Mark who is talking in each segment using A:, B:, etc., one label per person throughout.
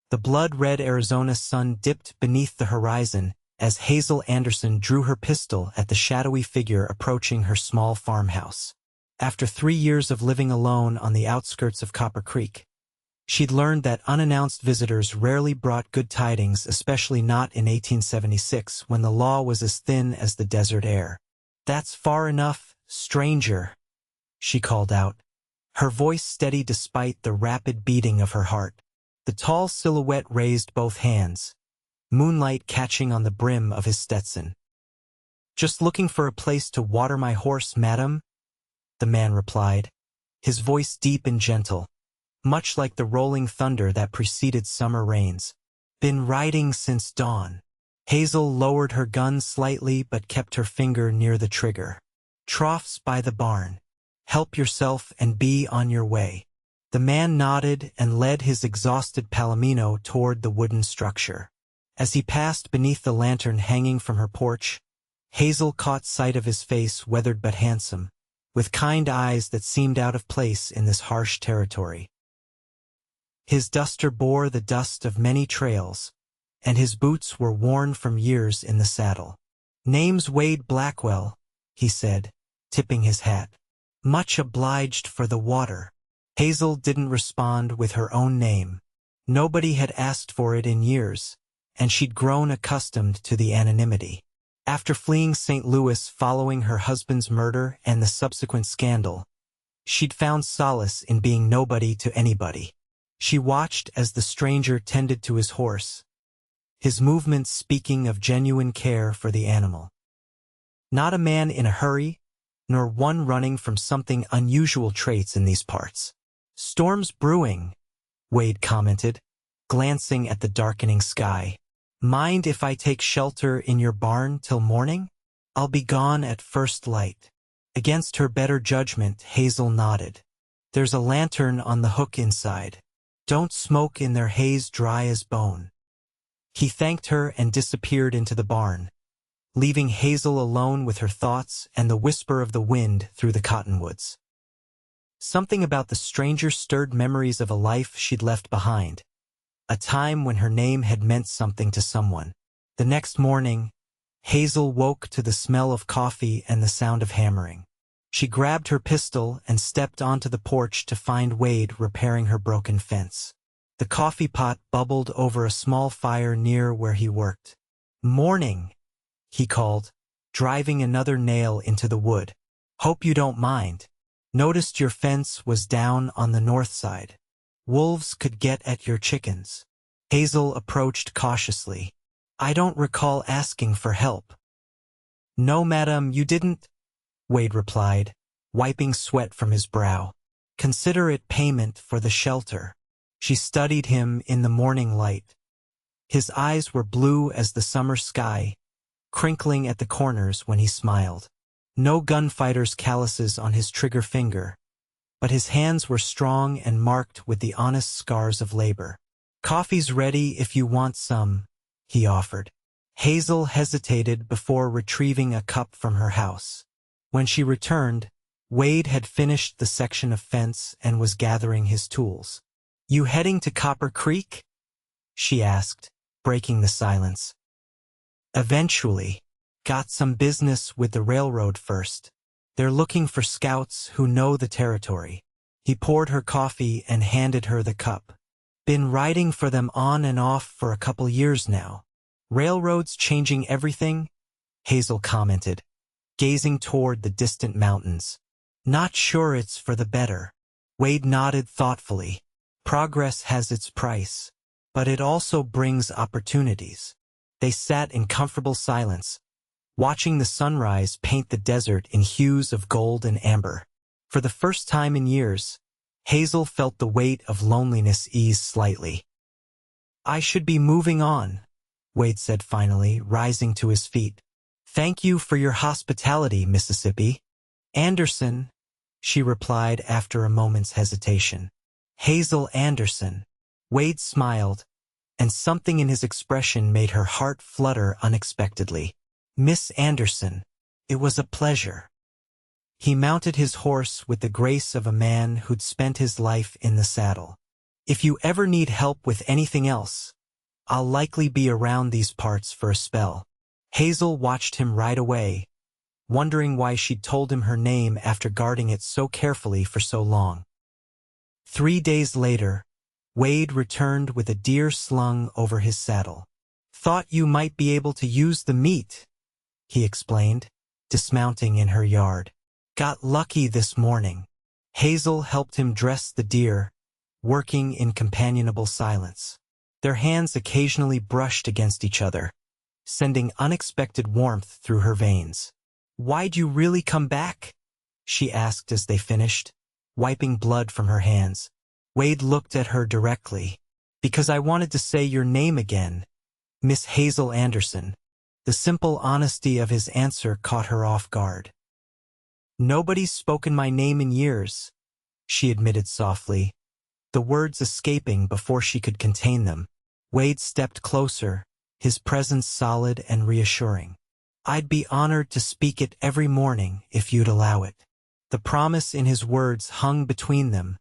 A: The blood-red Arizona sun dipped beneath the horizon as Hazel Anderson drew her pistol at the shadowy figure approaching her small farmhouse. After 3 years of living alone on the outskirts of Copper Creek, she'd learned that unannounced visitors rarely brought good tidings, especially not in 1876 when the law was as thin as the desert air. "That's far enough, stranger," she called out, her voice steady despite the rapid beating of her heart. The tall silhouette raised both hands, moonlight catching on the brim of his Stetson. "Just looking for a place to water my horse, madam," the man replied, his voice deep and gentle, much like the rolling thunder that preceded summer rains. "Been riding since dawn." Hazel lowered her gun slightly but kept her finger near the trigger. "Troughs by the barn. Help yourself and be on your way." The man nodded and led his exhausted palomino toward the wooden structure. As he passed beneath the lantern hanging from her porch, Hazel caught sight of his face, weathered but handsome, with kind eyes that seemed out of place in this harsh territory. His duster bore the dust of many trails, and his boots were worn from years in the saddle. "Name's Wade Blackwell," he said, tipping his hat. "Much obliged for the water." Hazel didn't respond with her own name. Nobody had asked for it in years, and she'd grown accustomed to the anonymity. After fleeing St. Louis following her husband's murder and the subsequent scandal, she'd found solace in being nobody to anybody. She watched as the stranger tended to his horse, his movements speaking of genuine care for the animal. Not a man in a hurry, nor one running from something unusual traits in these parts. "Storm's brewing," Wade commented, glancing at the darkening sky. "Mind if I take shelter in your barn till morning? I'll be gone at first light." Against her better judgment, Hazel nodded. "There's a lantern on the hook inside. Don't smoke in their haze dry as bone." He thanked her and disappeared into the barn, leaving Hazel alone with her thoughts and the whisper of the wind through the cottonwoods. Something about the stranger stirred memories of a life she'd left behind, a time when her name had meant something to someone. The next morning, Hazel woke to the smell of coffee and the sound of hammering. She grabbed her pistol and stepped onto the porch to find Wade repairing her broken fence. The coffee pot bubbled over a small fire near where he worked. "Morning," he called, driving another nail into the wood. "Hope you don't mind. Noticed your fence was down on the north side. Wolves could get at your chickens." Hazel approached cautiously. "I don't recall asking for help." "No, madam, you didn't," Wade replied, wiping sweat from his brow. "Consider it payment for the shelter." She studied him in the morning light. His eyes were blue as the summer sky, crinkling at the corners when he smiled. No gunfighter's calluses on his trigger finger, but his hands were strong and marked with the honest scars of labor. "Coffee's ready if you want some," he offered. Hazel hesitated before retrieving a cup from her house. When she returned, Wade had finished the section of fence and was gathering his tools. "You heading to Copper Creek?" she asked, breaking the silence. "Eventually. Got some business with the railroad first. They're looking for scouts who know the territory." He poured her coffee and handed her the cup. "Been riding for them on and off for a couple years now. Railroads changing everything," Hazel commented, gazing toward the distant mountains. "Not sure it's for the better." Wade nodded thoughtfully. "Progress has its price, but it also brings opportunities." They sat in comfortable silence, watching the sunrise paint the desert in hues of gold and amber. For the first time in years, Hazel felt the weight of loneliness ease slightly. "I should be moving on," Wade said finally, rising to his feet. "Thank you for your hospitality, Mississippi." "Anderson," she replied after a moment's hesitation. "Hazel Anderson." Wade smiled, and something in his expression made her heart flutter unexpectedly. "Miss Anderson, it was a pleasure." He mounted his horse with the grace of a man who'd spent his life in the saddle. If you ever need help with anything else, I'll likely be around these parts for a spell. Hazel watched him right away, wondering why she'd told him her name after guarding it so carefully for so long. 3 days later, Wade returned with a deer slung over his saddle. "Thought you might be able to use the meat," he explained, dismounting in her yard. "Got lucky this morning." Hazel helped him dress the deer, working in companionable silence. Their hands occasionally brushed against each other, sending unexpected warmth through her veins. "Why'd you really come back?" she asked as they finished, wiping blood from her hands. Wade looked at her directly. "Because I wanted to say your name again, Miss Hazel Anderson." The simple honesty of his answer caught her off guard. "Nobody's spoken my name in years," she admitted softly, the words escaping before she could contain them. Wade stepped closer, his presence solid and reassuring. "I'd be honored to speak it every morning if you'd allow it." The promise in his words hung between them,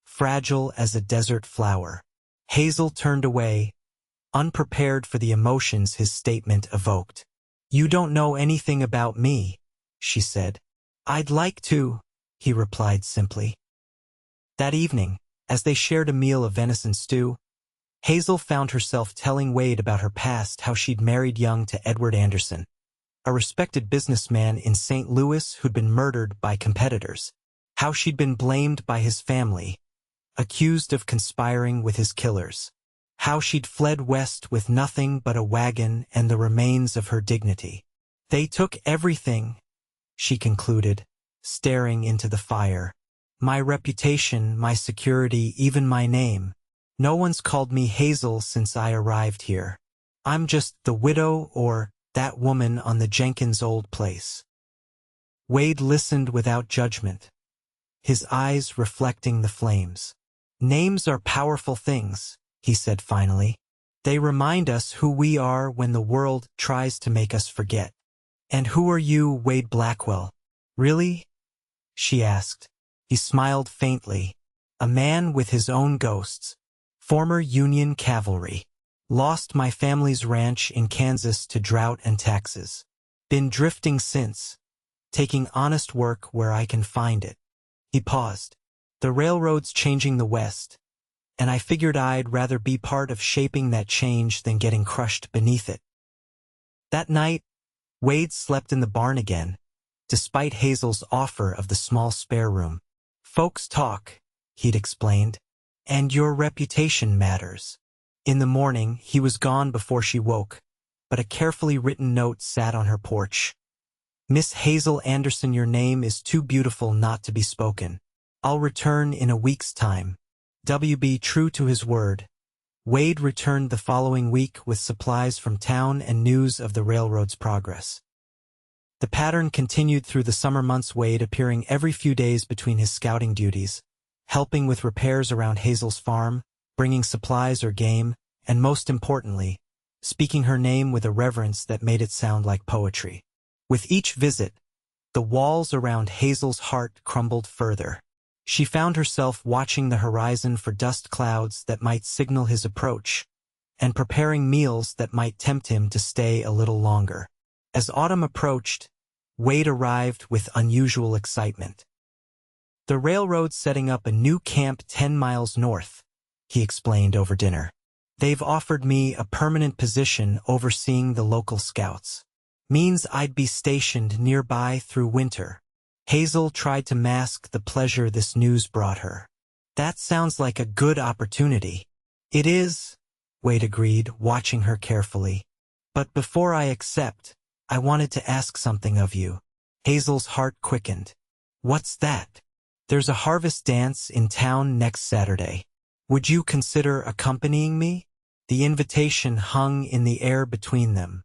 A: fragile as a desert flower. Hazel turned away, unprepared for the emotions his statement evoked. "You don't know anything about me," she said. "I'd like to," he replied simply. That evening, as they shared a meal of venison stew, Hazel found herself telling Wade about her past, how she'd married young to Edward Anderson, a respected businessman in St. Louis who'd been murdered by competitors, how she'd been blamed by his family, accused of conspiring with his killers, how she'd fled west with nothing but a wagon and the remains of her dignity. "They took everything," she concluded, staring into the fire. "My reputation, my security, even my name. No one's called me Hazel since I arrived here. I'm just the widow or that woman on the Jenkins old place." Wade listened without judgment, his eyes reflecting the flames. "Names are powerful things," he said finally. "They remind us who we are when the world tries to make us forget." "And who are you, Wade Blackwell?" "Really?" she asked. He smiled faintly. "A man with his own ghosts. Former Union cavalry. Lost my family's ranch in Kansas to drought and taxes. Been drifting since, taking honest work where I can find it." He paused. "The railroad's changing the West, and I figured I'd rather be part of shaping that change than getting crushed beneath it." That night, Wade slept in the barn again, despite Hazel's offer of the small spare room. "Folks talk," he'd explained, "and your reputation matters." In the morning, he was gone before she woke, but a carefully written note sat on her porch. "Miss Hazel Anderson, your name is too beautiful not to be spoken. I'll return in a week's time." W.B. True to his word, Wade returned the following week with supplies from town and news of the railroad's progress. The pattern continued through the summer months, Wade appearing every few days between his scouting duties, helping with repairs around Hazel's farm, bringing supplies or game, and most importantly, speaking her name with a reverence that made it sound like poetry. With each visit, the walls around Hazel's heart crumbled further. She found herself watching the horizon for dust clouds that might signal his approach, and preparing meals that might tempt him to stay a little longer. As autumn approached, Wade arrived with unusual excitement. "The railroad's setting up a new camp 10 miles north," he explained over dinner. "They've offered me a permanent position overseeing the local scouts. Means I'd be stationed nearby through winter." Hazel tried to mask the pleasure this news brought her. "That sounds like a good opportunity." "It is," Wade agreed, watching her carefully. "But before I accept, I wanted to ask something of you." Hazel's heart quickened. "What's that?" "There's a harvest dance in town next Saturday. Would you consider accompanying me?" The invitation hung in the air between them.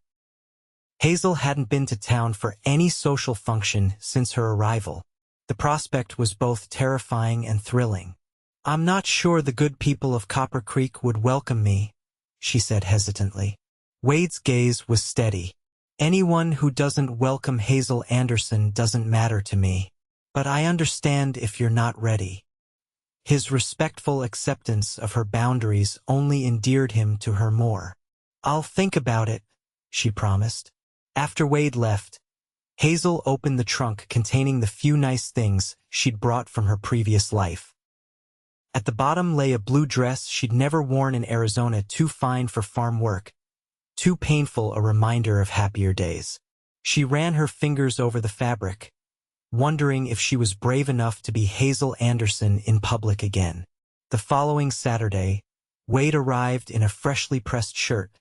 A: Hazel hadn't been to town for any social function since her arrival. The prospect was both terrifying and thrilling. "I'm not sure the good people of Copper Creek would welcome me," she said hesitantly. Wade's gaze was steady. "Anyone who doesn't welcome Hazel Anderson doesn't matter to me. But I understand if you're not ready." His respectful acceptance of her boundaries only endeared him to her more. "I'll think about it," she promised. After Wade left, Hazel opened the trunk containing the few nice things she'd brought from her previous life. At the bottom lay a blue dress she'd never worn in Arizona, too fine for farm work, too painful a reminder of happier days. She ran her fingers over the fabric, wondering if she was brave enough to be Hazel Anderson in public again. The following Saturday, Wade arrived in a freshly pressed shirt,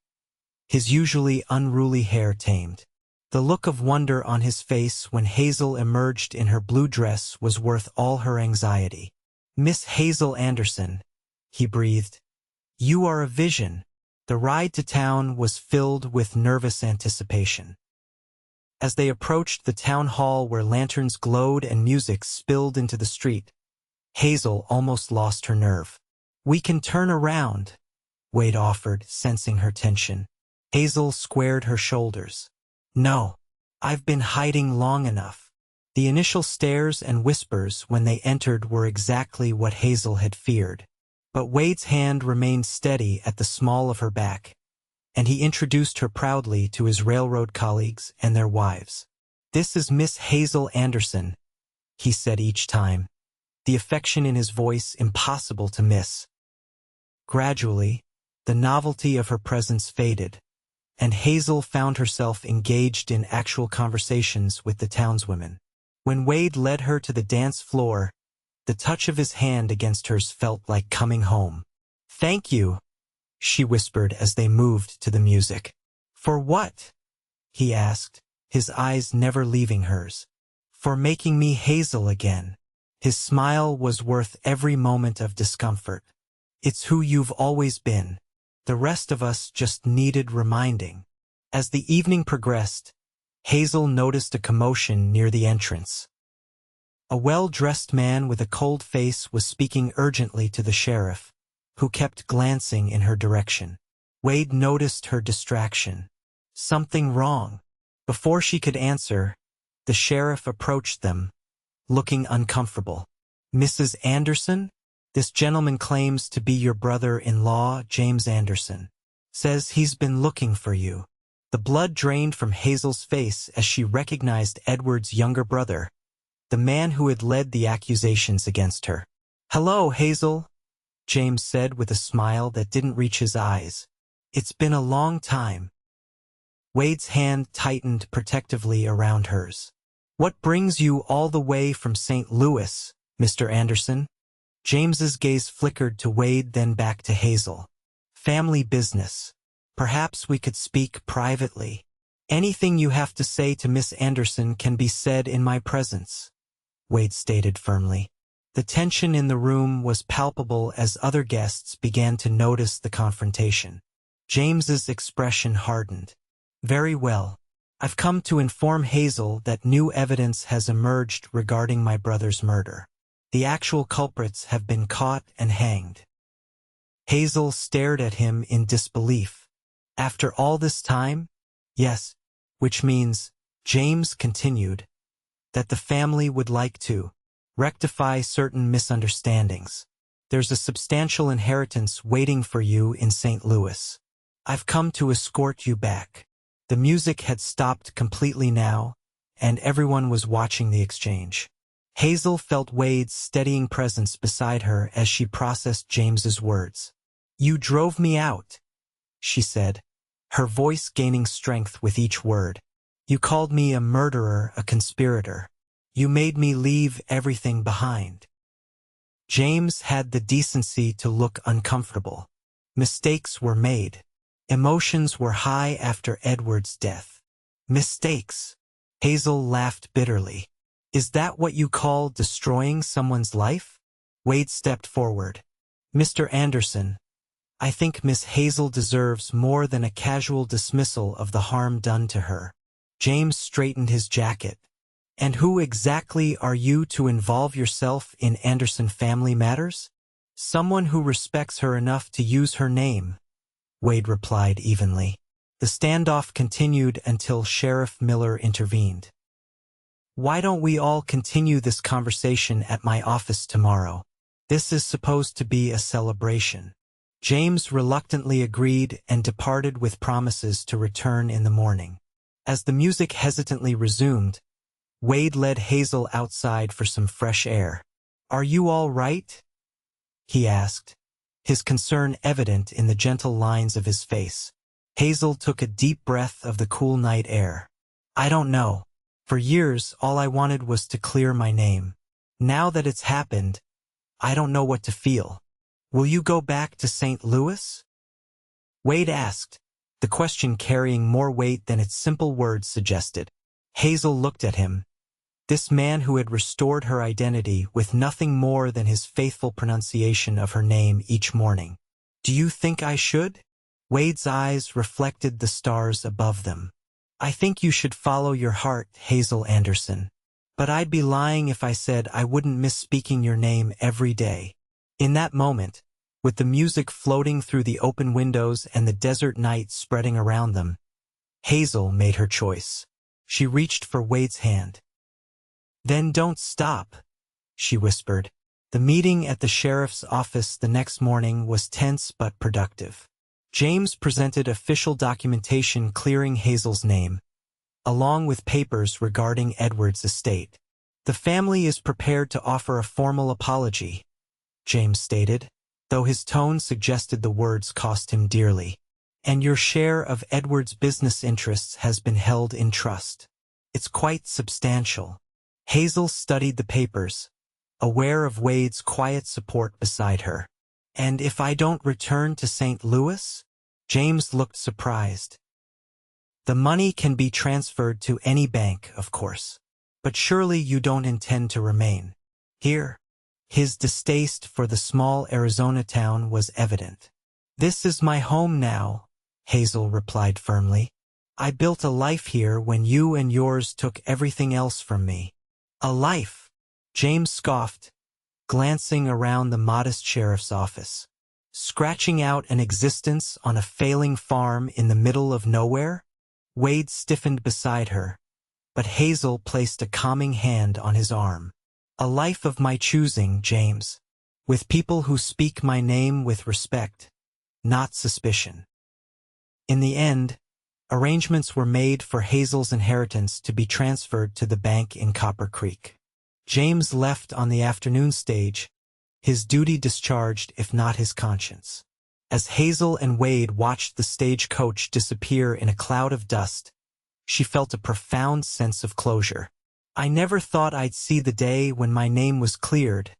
A: his usually unruly hair tamed. The look of wonder on his face when Hazel emerged in her blue dress was worth all her anxiety. "Miss Hazel Anderson," he breathed. "You are a vision." The ride to town was filled with nervous anticipation. As they approached the town hall where lanterns glowed and music spilled into the street, Hazel almost lost her nerve. "We can turn around," Wade offered, sensing her tension. Hazel squared her shoulders. "No, I've been hiding long enough." The initial stares and whispers when they entered were exactly what Hazel had feared. But Wade's hand remained steady at the small of her back, and he introduced her proudly to his railroad colleagues and their wives. "This is Miss Hazel Anderson," he said each time, the affection in his voice impossible to miss. Gradually, the novelty of her presence faded, and Hazel found herself engaged in actual conversations with the townswomen. When Wade led her to the dance floor, the touch of his hand against hers felt like coming home. "Thank you," she whispered as they moved to the music. "For what?" he asked, his eyes never leaving hers. "For making me Hazel again." His smile was worth every moment of discomfort. "It's who you've always been. The rest of us just needed reminding." As the evening progressed, Hazel noticed a commotion near the entrance. A well-dressed man with a cold face was speaking urgently to the sheriff, who kept glancing in her direction. Wade noticed her distraction. "Something wrong?" Before she could answer, the sheriff approached them, looking uncomfortable. "Mrs. Anderson? This gentleman claims to be your brother-in-law, James Anderson. Says he's been looking for you." The blood drained from Hazel's face as she recognized Edward's younger brother, the man who had led the accusations against her. "Hello, Hazel," James said with a smile that didn't reach his eyes. "It's been a long time." Wade's hand tightened protectively around hers. "What brings you all the way from St. Louis, Mr. Anderson?" James's gaze flickered to Wade, then back to Hazel. "Family business. Perhaps we could speak privately." "Anything you have to say to Miss Anderson can be said in my presence," Wade stated firmly. The tension in the room was palpable as other guests began to notice the confrontation. James's expression hardened. "Very well. I've come to inform Hazel that new evidence has emerged regarding my brother's murder. The actual culprits have been caught and hanged." Hazel stared at him in disbelief. "After all this time?" "Yes, which means," James continued, "that the family would like to rectify certain misunderstandings. There's a substantial inheritance waiting for you in St. Louis. I've come to escort you back." The music had stopped completely now, and everyone was watching the exchange. Hazel felt Wade's steadying presence beside her as she processed James's words. "You drove me out," she said, her voice gaining strength with each word. "You called me a murderer, a conspirator. You made me leave everything behind." James had the decency to look uncomfortable. Mistakes were made. Emotions were high after Edward's death. "Mistakes?" Hazel laughed bitterly. "Is that what you call destroying someone's life?" Wade stepped forward. "Mr. Anderson, I think Miss Hazel deserves more than a casual dismissal of the harm done to her." James straightened his jacket. "And who exactly are you to involve yourself in Anderson family matters?" "Someone who respects her enough to use her name," Wade replied evenly. The standoff continued until Sheriff Miller intervened. "Why don't we all continue this conversation at my office tomorrow?" This is supposed to be a celebration. James reluctantly agreed and departed with promises to return in the morning. As the music hesitantly resumed, Wade led Hazel outside for some fresh air. "Are you all right?" he asked, his concern evident in the gentle lines of his face. Hazel took a deep breath of the cool night air. "I don't know. For years, all I wanted was to clear my name. Now that it's happened, I don't know what to feel. Will you go back to St. Louis?" Wade asked, the question carrying more weight than its simple words suggested. Hazel looked at him, this man who had restored her identity with nothing more than his faithful pronunciation of her name each morning. "Do you think I should?" Wade's eyes reflected the stars above them. "I think you should follow your heart, Hazel Anderson. But I'd be lying if I said I wouldn't miss speaking your name every day." In that moment, with the music floating through the open windows and the desert night spreading around them, Hazel made her choice. She reached for Wade's hand. "Then don't stop," she whispered. The meeting at the sheriff's office the next morning was tense but productive. James presented official documentation clearing Hazel's name, along with papers regarding Edward's estate. "The family is prepared to offer a formal apology," James stated, though his tone suggested the words cost him dearly. "And your share of Edward's business interests has been held in trust. It's quite substantial." Hazel studied the papers, aware of Wade's quiet support beside her. "And if I don't return to St. Louis?" James looked surprised. "The money can be transferred to any bank, of course. But surely you don't intend to remain here?" His distaste for the small Arizona town was evident. "This is my home now," Hazel replied firmly. "I built a life here when you and yours took everything else from me." "A life?" James scoffed, glancing around the modest sheriff's office. "Scratching out an existence on a failing farm in the middle of nowhere?" Wade stiffened beside her, but Hazel placed a calming hand on his arm. "A life of my choosing, James, with people who speak my name with respect, not suspicion." In the end, arrangements were made for Hazel's inheritance to be transferred to the bank in Copper Creek. James left on the afternoon stage, his duty discharged if not his conscience. As Hazel and Wade watched the stagecoach disappear in a cloud of dust, she felt a profound sense of closure. "I never thought I'd see the day when my name was cleared,"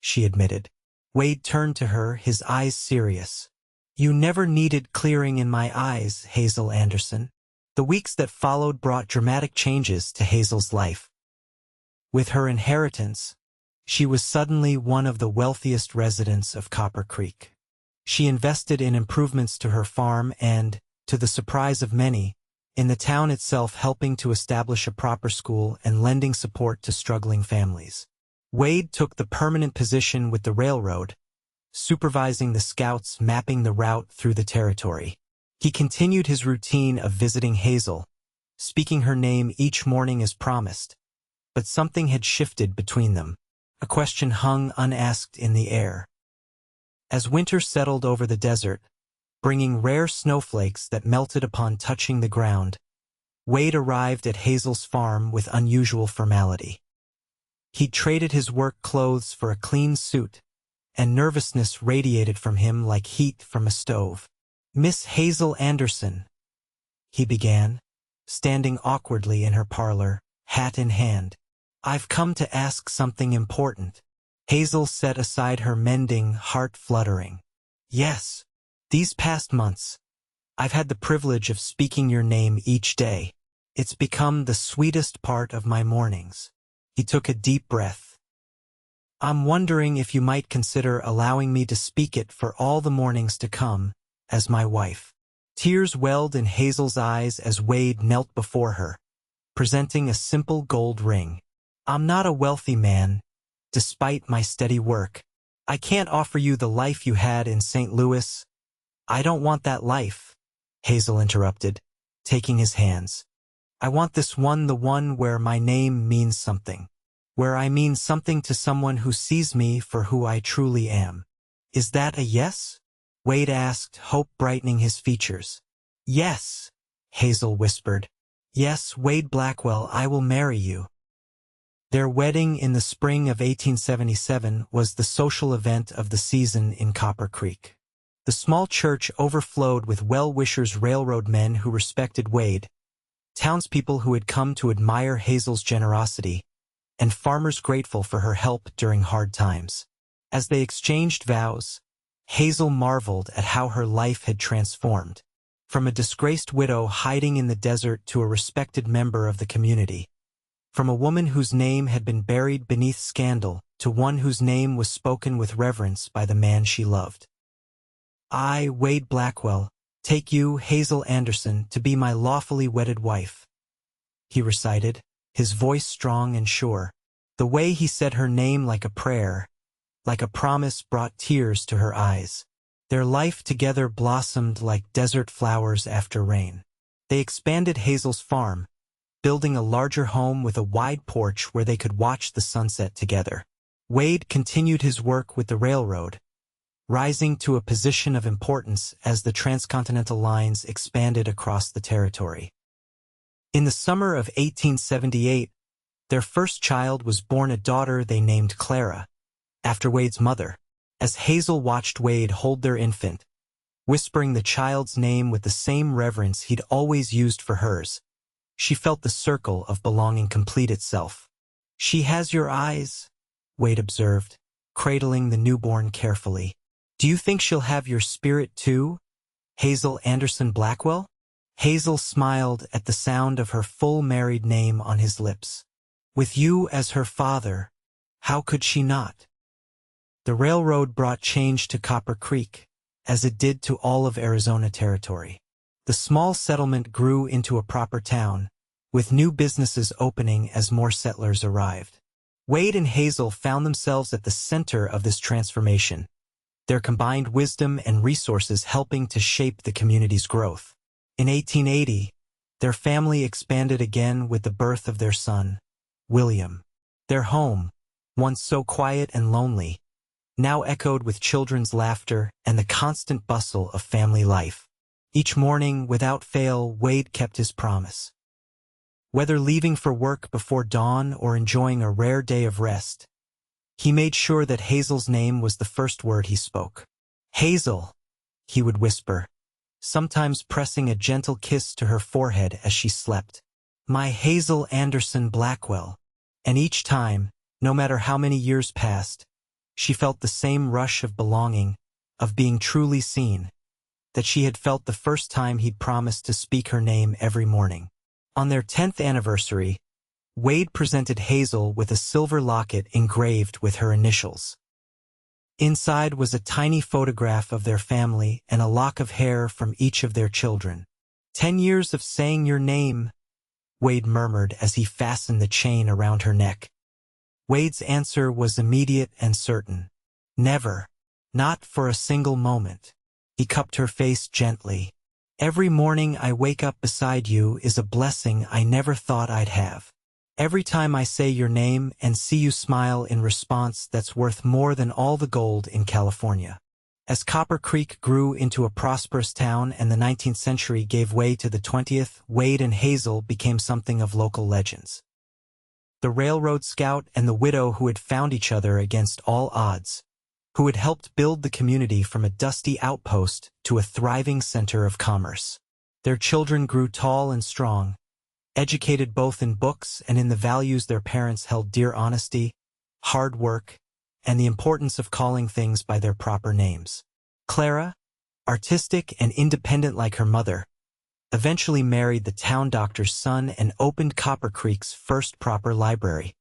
A: she admitted. Wade turned to her, his eyes serious. "You never needed clearing in my eyes, Hazel Anderson." The weeks that followed brought dramatic changes to Hazel's life. With her inheritance, she was suddenly one of the wealthiest residents of Copper Creek. She invested in improvements to her farm and, to the surprise of many, in the town itself, helping to establish a proper school and lending support to struggling families. Wade took the permanent position with the railroad, supervising the scouts mapping the route through the territory. He continued his routine of visiting Hazel, speaking her name each morning as promised, but something had shifted between them. A question hung unasked in the air. As winter settled over the desert, bringing rare snowflakes that melted upon touching the ground, Wade arrived at Hazel's farm with unusual formality. He'd traded his work clothes for a clean suit, and nervousness radiated from him like heat from a stove. "Miss Hazel Anderson," he began, standing awkwardly in her parlor, hat in hand. "I've come to ask something important." Hazel set aside her mending, heart fluttering. "Yes. These past months, I've had the privilege of speaking your name each day. It's become the sweetest part of my mornings." He took a deep breath. "I'm wondering if you might consider allowing me to speak it for all the mornings to come, as my wife." Tears welled in Hazel's eyes as Wade knelt before her, presenting a simple gold ring. "I'm not a wealthy man, despite my steady work. I can't offer you the life you had in St. Louis." "I don't want that life," Hazel interrupted, taking his hands. "I want this one, the one where my name means something. where I mean something to someone who sees me for who I truly am. Is that a yes? Wade asked, hope brightening his features. Yes, Hazel whispered. Yes, Wade Blackwell, I will marry you. Their wedding in the spring of 1877 was the social event of the season in Copper Creek. The small church overflowed with well-wishers, railroad men who respected Wade, townspeople who had come to admire Hazel's generosity, and farmers grateful for her help during hard times. As they exchanged vows, Hazel marveled at how her life had transformed, from a disgraced widow hiding in the desert to a respected member of the community, from a woman whose name had been buried beneath scandal to one whose name was spoken with reverence by the man she loved. I, Wade Blackwell, take you, Hazel Anderson, to be my lawfully wedded wife, he recited, his voice strong and sure. The way he said her name like a prayer, like a promise, brought tears to her eyes. Their life together blossomed like desert flowers after rain. They expanded Hazel's farm, building a larger home with a wide porch where they could watch the sunset together. Wade continued his work with the railroad, rising to a position of importance as the transcontinental lines expanded across the territory. In the summer of 1878, their first child was born, a daughter they named Clara, after Wade's mother. As Hazel watched Wade hold their infant, whispering the child's name with the same reverence he'd always used for hers, she felt the circle of belonging complete itself. She has your eyes, Wade observed, cradling the newborn carefully. Do you think she'll have your spirit too, Hazel Anderson Blackwell? Hazel smiled at the sound of her full married name on his lips. With you as her father, how could she not? The railroad brought change to Copper Creek, as it did to all of Arizona Territory. The small settlement grew into a proper town, with new businesses opening as more settlers arrived. Wade and Hazel found themselves at the center of this transformation, their combined wisdom and resources helping to shape the community's growth. In 1880, their family expanded again with the birth of their son, William. Their home, once so quiet and lonely, now echoed with children's laughter and the constant bustle of family life. Each morning, without fail, Wade kept his promise. Whether leaving for work before dawn or enjoying a rare day of rest, he made sure that Hazel's name was the first word he spoke. Hazel, he would whisper, sometimes pressing a gentle kiss to her forehead as she slept. My Hazel Anderson Blackwell. And each time, no matter how many years passed, she felt the same rush of belonging, of being truly seen, that she had felt the first time he'd promised to speak her name every morning. On their 10th anniversary, Wade presented Hazel with a silver locket engraved with her initials. Inside was a tiny photograph of their family and a lock of hair from each of their children. 10 years of saying your name, Wade murmured as he fastened the chain around her neck. Wade's answer was immediate and certain. Never. Not for a single moment. He cupped her face gently. Every morning I wake up beside you is a blessing I never thought I'd have. Every time I say your name and see you smile in response, that's worth more than all the gold in California. As Copper Creek grew into a prosperous town and the 19th century gave way to the 20th, Wade and Hazel became something of local legends. The railroad scout and the widow who had found each other against all odds, who had helped build the community from a dusty outpost to a thriving center of commerce. Their children grew tall and strong, educated both in books and in the values their parents held dear: honesty, hard work, and the importance of calling things by their proper names. Clara, artistic and independent like her mother, eventually married the town doctor's son and opened Copper Creek's first proper library.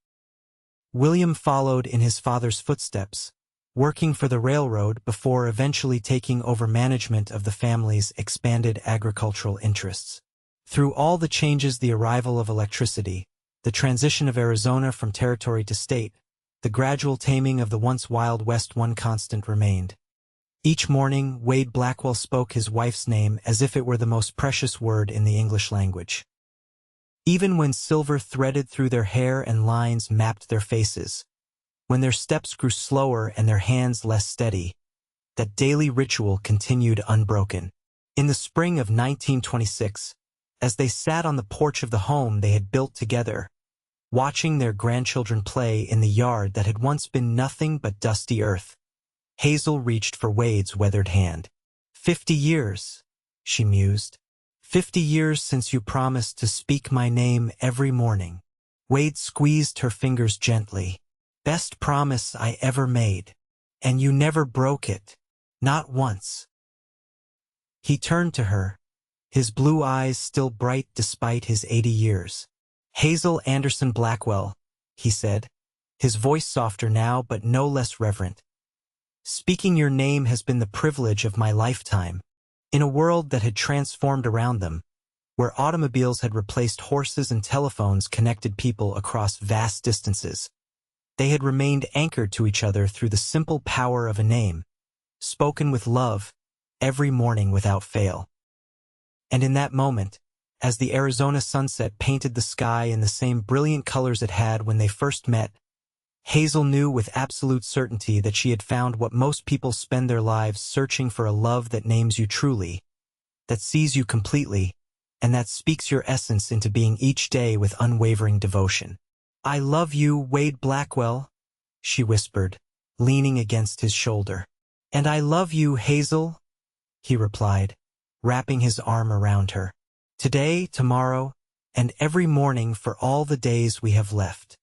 A: William followed in his father's footsteps, working for the railroad before eventually taking over management of the family's expanded agricultural interests. Through all the changes, the arrival of electricity, the transition of Arizona from territory to state, the gradual taming of the once Wild West, one constant remained. Each morning, Wade Blackwell spoke his wife's name as if it were the most precious word in the English language. even when silver threaded through their hair and lines mapped their faces, when their steps grew slower and their hands less steady, that daily ritual continued unbroken. In the spring of 1926, as they sat on the porch of the home they had built together, watching their grandchildren play in the yard that had once been nothing but dusty earth, Hazel reached for Wade's weathered hand. 50 years, she mused. 50 years since you promised to speak my name every morning. Wade squeezed her fingers gently. Best promise I ever made. And you never broke it. Not once. He turned to her, his blue eyes still bright despite his 80 years. Hazel Anderson Blackwell, he said, his voice softer now but no less reverent. Speaking your name has been the privilege of my lifetime. In a world that had transformed around them, where automobiles had replaced horses and telephones connected people across vast distances, they had remained anchored to each other through the simple power of a name, spoken with love, every morning without fail. And in that moment, as the Arizona sunset painted the sky in the same brilliant colors it had when they first met, Hazel knew with absolute certainty that she had found what most people spend their lives searching for: a love that names you truly, that sees you completely, and that speaks your essence into being each day with unwavering devotion. I love you, Wade Blackwell, she whispered, leaning against his shoulder. And I love you, Hazel, he replied, wrapping his arm around her. Today, tomorrow, and every morning for all the days we have left.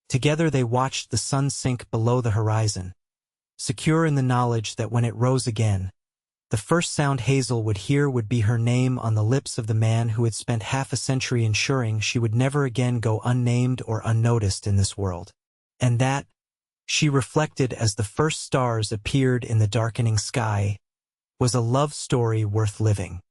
A: Together they watched the sun sink below the horizon, secure in the knowledge that when it rose again, the first sound Hazel would hear would be her name on the lips of the man who had spent half a century ensuring she would never again go unnamed or unnoticed in this world. And that, she reflected as the first stars appeared in the darkening sky, was a love story worth living.